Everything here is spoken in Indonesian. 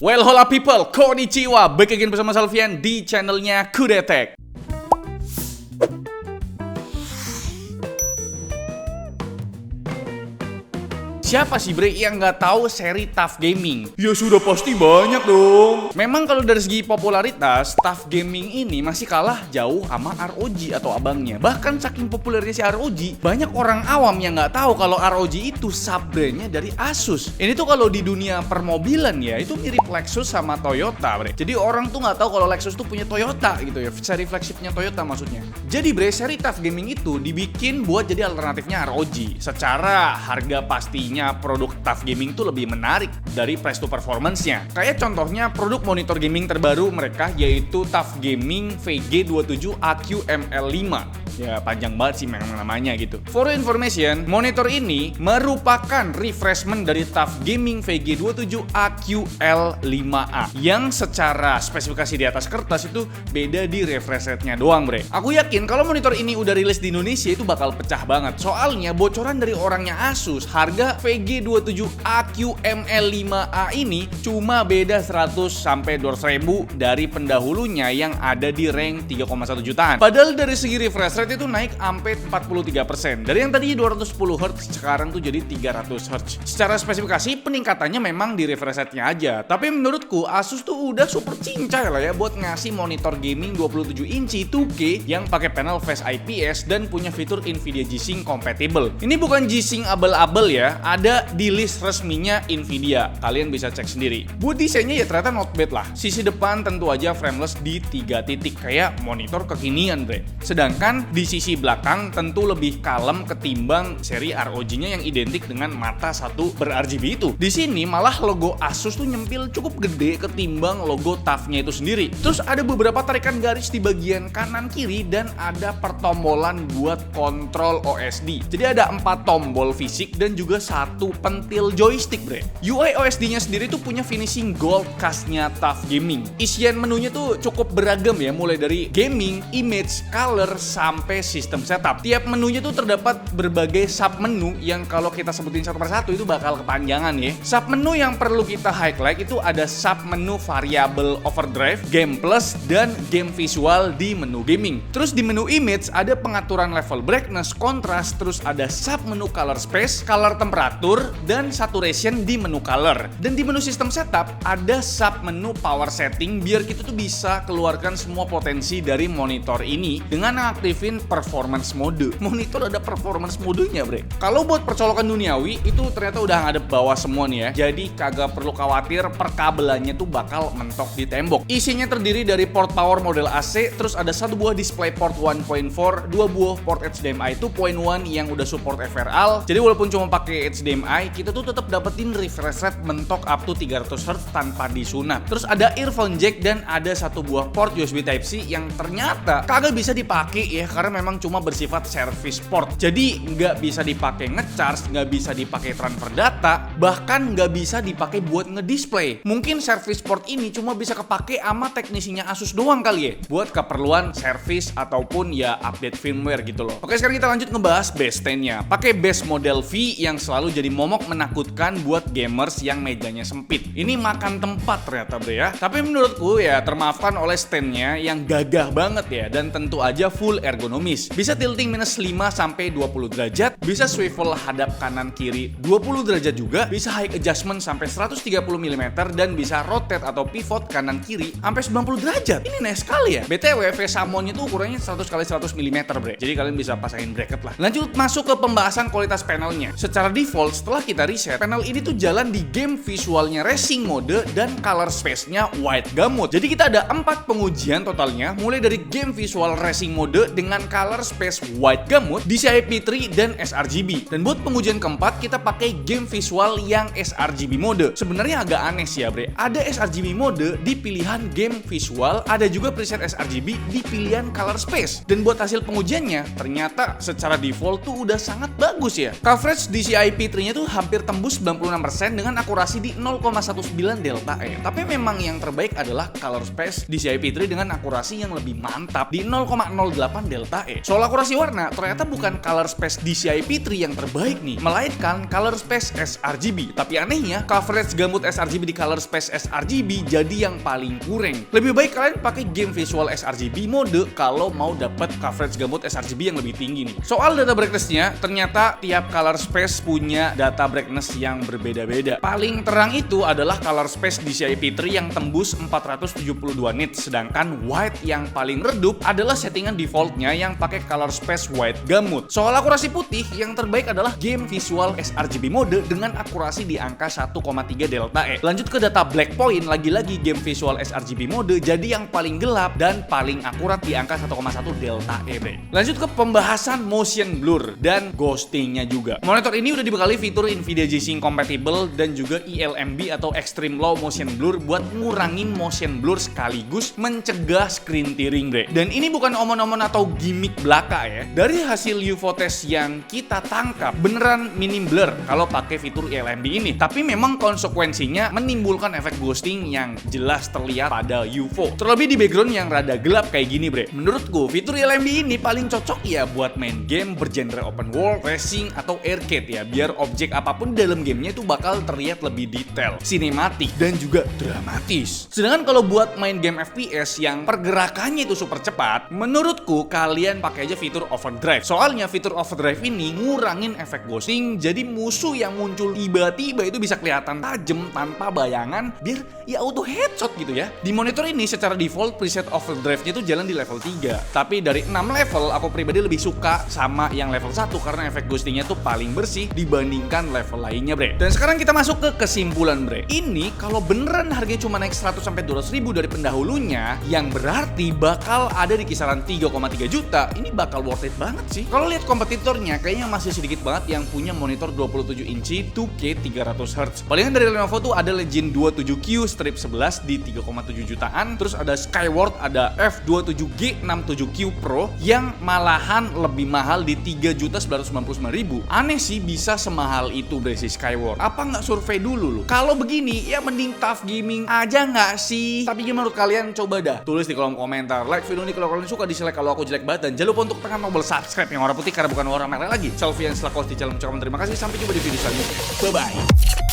Well, hola people, konnichiwa. Back again bersama Salvian di channelnya Kudetek. Siapa sih bre yang nggak tahu seri Tough Gaming? Ya sudah pasti banyak dong. Memang kalau dari segi popularitas, Tough Gaming ini masih kalah jauh sama ROG atau abangnya. Bahkan saking populernya si ROG, banyak orang awam yang nggak tahu kalau ROG itu sub-brandnya dari Asus. Ini tuh kalau di dunia permobilan ya, itu mirip Lexus sama Toyota bre. Jadi orang tuh nggak tahu kalau Lexus tuh punya Toyota gitu ya, seri flagshipnya Toyota maksudnya. Jadi bre, seri Tough Gaming itu dibikin buat jadi alternatifnya ROG. Secara harga pastinya produk Tough Gaming itu lebih menarik dari price to performance-nya. Kayak contohnya produk monitor gaming terbaru mereka yaitu Tough Gaming VG27 AQ-ML5. Ya panjang banget sih memang namanya gitu. For information, monitor ini merupakan refreshment dari Tough Gaming VG27 AQ-L5A yang secara spesifikasi di atas kertas itu beda di refresh rate-nya doang bre. Aku yakin kalau monitor ini udah rilis di Indonesia itu bakal pecah banget. Soalnya bocoran dari orangnya Asus, harga VG27 AQ-ML5A ini cuma beda 100 sampai 200 ribu dari pendahulunya yang ada di rank 3,1 jutaan. Padahal dari segi refresh rate itu naik sampai 43%. Dari yang tadinya 210 Hz sekarang tuh jadi 300 Hz. Secara spesifikasi peningkatannya memang di refresh rate-nya aja. Tapi menurutku Asus tuh udah super cincai lah ya buat ngasih monitor gaming 27 inci 2K yang pakai panel Face IPS dan punya fitur Nvidia G-Sync compatible. Ini bukan G-Sync abal-abal ya, ada di list resminya Nvidia. Kalian bisa cek sendiri. Buat desainnya ya ternyata not bad lah. Sisi depan tentu aja frameless di 3 titik kayak monitor kekinian bre. Sedangkan di sisi belakang tentu lebih kalem ketimbang seri ROG-nya yang identik dengan mata satu ber-RGB itu. Di sini malah logo Asus tuh nyempil cukup gede ketimbang logo TUF-nya itu sendiri. Terus ada beberapa tarikan garis di bagian kanan kiri dan ada pertombolan buat kontrol OSD. Jadi ada 4 tombol fisik dan juga 1 pentil joystick bre. UI OSD-nya sendiri tuh punya finishing gold khasnya Tough Gaming. Isian menunya tuh cukup beragam ya, mulai dari gaming, image, color, sampai sistem setup. Tiap menunya tuh terdapat berbagai sub menu yang kalau kita sebutin satu persatu itu bakal kepanjangan ya. Sub menu yang perlu kita highlight itu ada sub menu variable overdrive, game plus, dan game visual di menu gaming. Terus di menu image ada pengaturan level brightness, kontras, terus ada sub menu color space, color temperatur, dan saturation di menu color. Dan di menu sistem setup ada sub menu power setting biar kita tuh bisa keluarkan semua potensi dari monitor ini dengan aktifin performance mode. Monitor ada performance modenya bre. Kalau buat percolokan duniawi itu ternyata udah ngadep bawah semua nih ya. Jadi kagak perlu khawatir perkabelannya tuh bakal mentok di tembok. Isinya terdiri dari port power model AC, terus ada 1 buah display port 1.4, 2 buah port HDMI 2.1 yang udah support FRL. Jadi walaupun cuma pakai HDMI, kita tuh tetap dapetin refresh rate mentok up to 300 Hz tanpa disunat. Terus ada earphone jack dan ada 1 buah port USB Type-C yang ternyata kagak bisa dipakai ya karena memang cuma bersifat service port. Jadi nggak bisa dipakai ngecharge, nggak bisa dipakai transfer data, bahkan nggak bisa dipakai buat ngedisplay. Mungkin service port ini cuma bisa kepake sama teknisinya Asus doang kali ya, buat keperluan service ataupun ya update firmware gitu loh. Oke, sekarang kita lanjut ngebahas base stand-nya. Pakai base model V yang selalu jadi momok menakutkan buat gamers yang mejanya sempit. Ini makan tempat ternyata bre ya. Tapi menurutku ya termaafkan oleh stand-nya yang gagah banget ya, dan tentu aja full ergonomis. Bisa tilting minus 5 sampai 20 derajat, bisa swivel hadap kanan kiri 20 derajat juga, bisa high adjustment sampai 130 mm dan bisa rotate atau pivot kanan kiri sampai 90 derajat. Ini nice sekali ya. BTW V-Samonnya tuh ukurannya 100 x 100 mm bre. Jadi kalian bisa pasangin bracket lah. Lanjut masuk ke pembahasan kualitas panelnya. Secara default setelah kita reset, panel ini tuh jalan di game visualnya racing mode dan color space-nya white gamut. Jadi kita ada 4 pengujian totalnya, mulai dari game visual racing mode dengan color space white gamut, DCI P3 dan sRGB. Dan buat pengujian keempat kita pakai game visual yang sRGB mode. Sebenarnya agak aneh sih ya bre. Ada sRGB mode di pilihan game visual, ada juga preset sRGB di pilihan color space. Dan buat hasil pengujiannya ternyata secara default tuh udah sangat bagus ya. Coverage DCI P3-nya tuh hampir tembus 96% dengan akurasi di 0,19 delta E. Tapi memang yang terbaik adalah color space DCI P3 dengan akurasi yang lebih mantap di 0,08 delta Delta E. Soal akurasi warna, ternyata bukan color space DCI P3 yang terbaik nih, melainkan color space sRGB. Tapi anehnya, coverage gambut sRGB di color space sRGB jadi yang paling kurang. Lebih baik kalian pakai game visual sRGB mode kalau mau dapat coverage gambut sRGB yang lebih tinggi nih. Soal data brightness-nya, ternyata tiap color space punya data brightness yang berbeda-beda. Paling terang itu adalah color space DCI P3 yang tembus 472 nits, sedangkan white yang paling redup adalah settingan defaultnya yang pakai color space white gamut. Soal akurasi putih, yang terbaik adalah game visual sRGB mode dengan akurasi di angka 1,3 delta E. Lanjut ke data black point, lagi-lagi game visual sRGB mode jadi yang paling gelap dan paling akurat di angka 1,1 delta E, bre. Lanjut ke pembahasan motion blur dan ghostingnya juga. Monitor ini udah dibekali fitur Nvidia G-Sync compatible dan juga eLMB atau extreme low motion blur buat ngurangin motion blur sekaligus mencegah screen tearing, bre. Dan ini bukan omon-omon atau gimmick belaka ya. Dari hasil UFO test yang kita tangkap, beneran minim blur kalau pakai fitur eLMB ini. Tapi memang konsekuensinya menimbulkan efek ghosting yang jelas terlihat pada UFO. Terlebih di background yang rada gelap kayak gini, bre. Menurutku, fitur eLMB ini paling cocok ya buat main game bergenre open world, racing, atau arcade ya. Biar objek apapun dalam gamenya itu bakal terlihat lebih detail, sinematik, dan juga dramatis. Sedangkan kalau buat main game FPS yang pergerakannya itu super cepat, menurutku kalian pakai aja fitur overdrive. Soalnya fitur overdrive ini ngurangin efek ghosting, jadi musuh yang muncul tiba-tiba itu bisa kelihatan tajam tanpa bayangan, biar ya auto headshot gitu ya. Di monitor ini secara default preset overdrive-nya itu jalan di level 3. Tapi dari 6 level, aku pribadi lebih suka sama yang level 1 karena efek ghostingnya tuh paling bersih dibandingkan level lainnya, bre. Dan sekarang kita masuk ke kesimpulan, bre. Ini kalau beneran harganya cuma naik 100-200 ribu dari pendahulunya, yang berarti bakal ada di kisaran 3,3 juta, ini bakal worth it banget sih. Kalau lihat kompetitornya, kayaknya masih sedikit banget yang punya monitor 27 inci 2K 300Hz. Palingan dari Lenovo tuh ada Legend 27Q Strip 11 di 3,7 jutaan, terus ada Skyward, ada F27G67Q Pro yang malahan lebih mahal di 3.999.000. Aneh sih bisa semahal itu, bre, si Skyward. Apa nggak survei dulu lu? Kalau begini, ya mending Tough Gaming aja nggak sih? Tapi gimana menurut kalian? Coba dah tulis di kolom komentar. Like video ini kalau kalian suka, dislike kalau aku jelek banget, dan jangan lupa untuk tekan tombol subscribe yang warna putih karena bukan warna merah lagi. Selfie yang setelah di channel. Terima kasih, sampai jumpa di video selanjutnya. Bye bye.